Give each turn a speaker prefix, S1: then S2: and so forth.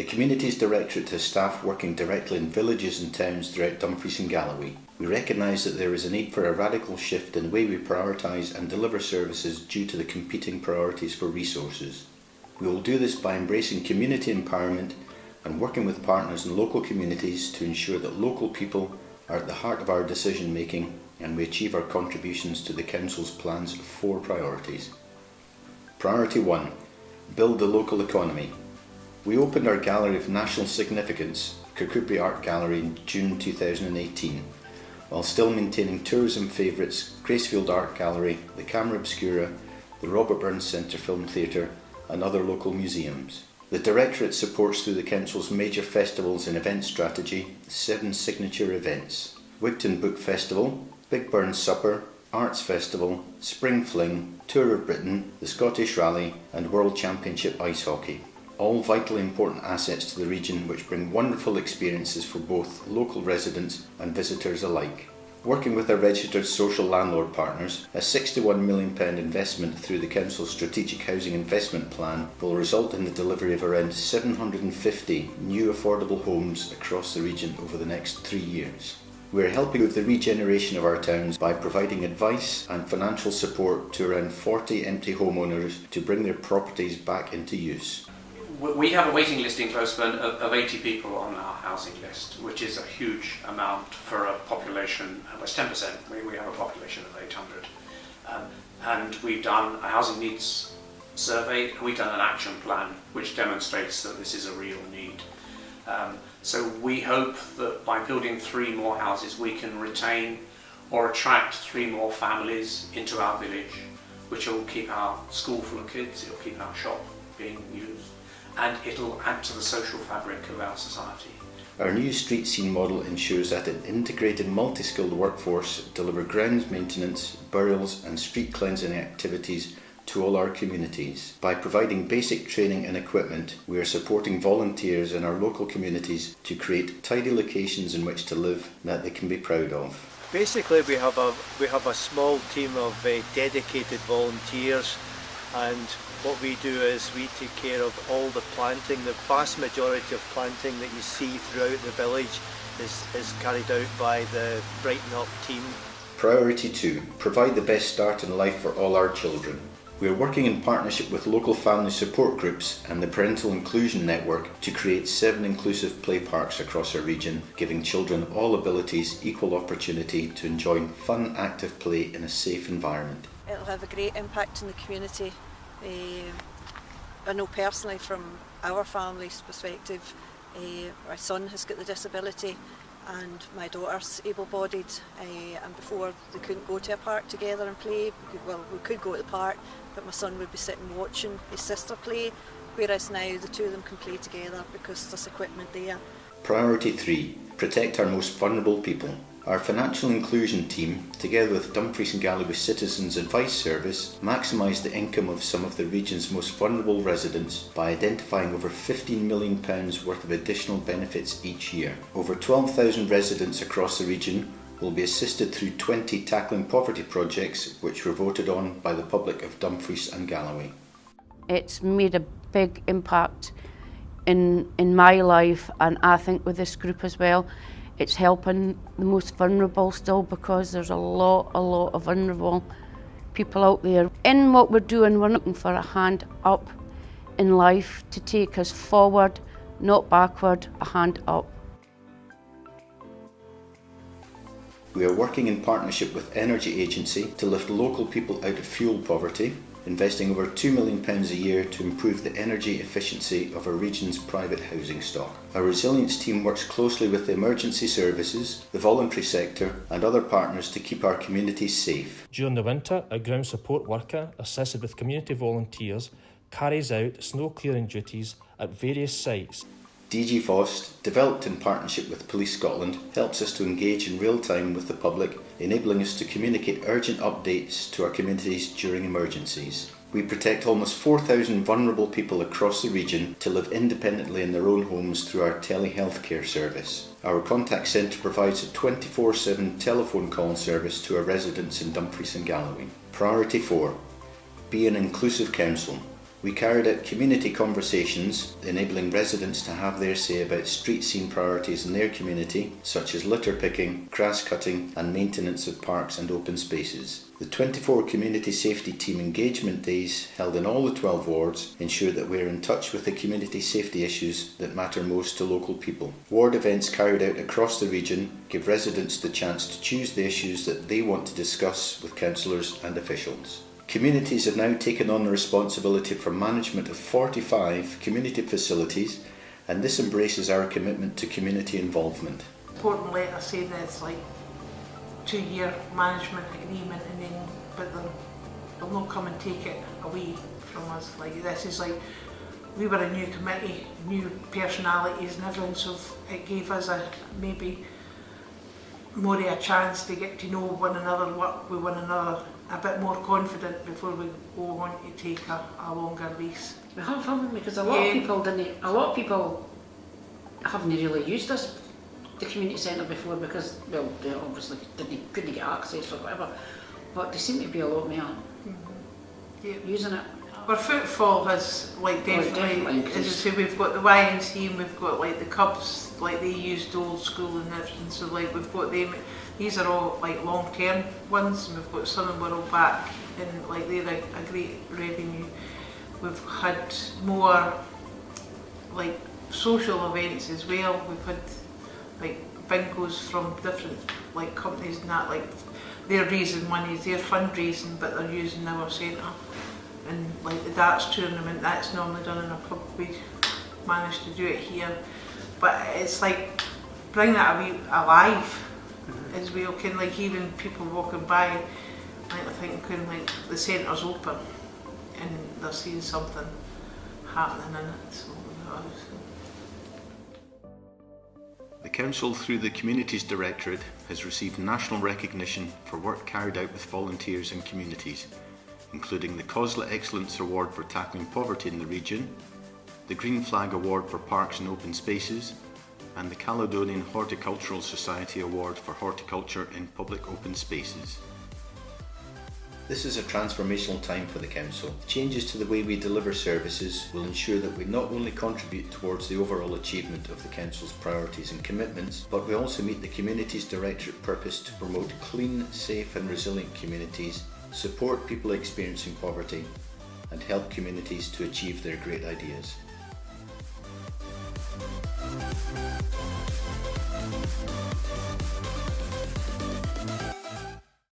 S1: The Communities Directorate has staff working directly in villages and towns throughout Dumfries and Galloway. We recognise that there is a need for a radical shift in the way we prioritise and deliver services due to the competing priorities for resources. We will do this by embracing community empowerment and working with partners in local communities to ensure that local people are at the heart of our decision making and we achieve our contributions to the Council's plans of 4 priorities. Priority 1. Build the local economy. We opened our gallery of national significance, Kirkcudbright Art Gallery, in June 2018, while still maintaining tourism favourites Gracefield Art Gallery, the Camera Obscura, the Robert Burns Centre Film Theatre and other local museums. The Directorate supports through the Council's major festivals and event strategy 7 signature events: Wigtown Book Festival, Big Burns Supper, Arts Festival, Spring Fling, Tour of Britain, the Scottish Rally and World Championship Ice Hockey. All vitally important assets to the region which bring wonderful experiences for both local residents and visitors alike. Working with our registered social landlord partners, a £61 million investment through the Council's Strategic Housing Investment Plan will result in the delivery of around 750 new affordable homes across the region over the next 3 years. We are helping with the regeneration of our towns by providing advice and financial support to around 40 empty homeowners to bring their properties back into use.
S2: We have a waiting list in Closeburn of 80 people on our housing list, which is a huge amount for a population. It's 10%. We have a population of 800. And we've done a housing needs survey, and we've done an action plan which demonstrates that this is a real need. So we hope that by building 3 more houses we can retain or attract 3 more families into our village, which will keep our school full of kids, it'll keep our shop being used, and it'll add to the social fabric of our society.
S1: Our new street scene model ensures that an integrated multi-skilled workforce deliver grounds maintenance, burials and street cleansing activities to all our communities. By providing basic training and equipment, we are supporting volunteers in our local communities to create tidy locations in which to live that they can be proud of.
S3: Basically we have a small team of dedicated volunteers, and what we do is we take care of all the planting. The vast majority of planting that you see throughout the village is carried out by the Brighton Up team.
S1: Priority 2. Provide the best start in life for all our children. We are working in partnership with local family support groups and the Parental Inclusion Network to create 7 inclusive play parks across our region, giving children of all abilities equal opportunity to enjoy fun, active play in a safe environment.
S4: It'll have a great impact in the community. I know personally from our family's perspective, my son has got the disability and my daughter's able-bodied, and before they couldn't go to a park together and play. We could go to the park, but my son would be sitting watching his sister play, whereas now the 2 of them can play together because there's equipment there.
S1: Priority 3. Protect our most vulnerable people. Our financial inclusion team, together with Dumfries and Galloway Citizens Advice Service, maximise the income of some of the region's most vulnerable residents by identifying over £15 million worth of additional benefits each year. Over 12,000 residents across the region will be assisted through 20 tackling poverty projects which were voted on by the public of Dumfries and Galloway.
S5: It's made a big impact in my life, and I think with this group as well. It's helping the most vulnerable still, because there's a lot of vulnerable people out there. In what we're doing, we're looking for a hand up in life to take us forward, not backward, a hand up.
S1: We are working in partnership with Energy Agency to lift local people out of fuel poverty, investing over £2 million a year to improve the energy efficiency of our region's private housing stock. Our resilience team works closely with the emergency services, the voluntary sector and other partners to keep our communities safe.
S6: During the winter, a ground support worker, assisted with community volunteers, carries out snow clearing duties at various sites.
S1: DG Fost, developed in partnership with Police Scotland, helps us to engage in real time with the public, enabling us to communicate urgent updates to our communities during emergencies. We protect almost 4,000 vulnerable people across the region to live independently in their own homes through our telehealth care service. Our contact centre provides a 24/7 telephone call service to our residents in Dumfries and Galloway. Priority 4. Be an inclusive council. We carried out community conversations, enabling residents to have their say about street scene priorities in their community, such as litter picking, grass cutting and maintenance of parks and open spaces. The 24 community safety team engagement days held in all the 12 wards ensure that we are in touch with the community safety issues that matter most to local people. Ward events carried out across the region give residents the chance to choose the issues that they want to discuss with councillors and officials. Communities have now taken on the responsibility for management of 45 community facilities, and this embraces our commitment to community involvement.
S7: Important letter saying that it's like 2-year management agreement, and then but they'll not come and take it away from us. Like this is like we were a new committee, new personalities and everything, so it gave us maybe more of a chance to get to know one another, work with one another a bit more confident before we go on to take a longer lease.
S8: We have, haven't we? Because a lot of people haven't really used the community centre before because, well, they obviously couldn't get access or whatever, but they seem to be a lot more using it.
S7: Our footfall has definitely as I say, we've got the YNC and we've got the Cubs, they used old school and everything, so we've got them. These are all long-term ones, and we've got some of them all back, and they're a great revenue. We've had more social events as well. We've had bingos from different companies and that, they're raising money, they're fundraising, but they're using our centre. And the darts tournament, that's normally done in a pub. We managed to do it here, but it's bring that a wee alive as well. Even people walking by, I think the centre's open and they're seeing something happening in it. So,
S1: The Council, through the Communities Directorate, has received national recognition for work carried out with volunteers and communities, including the COSLA Excellence Award for tackling poverty in the region, the Green Flag Award for parks and open spaces, and the Caledonian Horticultural Society Award for horticulture in public open spaces. This is a transformational time for the Council. Changes to the way we deliver services will ensure that we not only contribute towards the overall achievement of the Council's priorities and commitments, but we also meet the Communities Directorate purpose to promote clean, safe and resilient communities, support people experiencing poverty, and help communities to achieve their great ideas.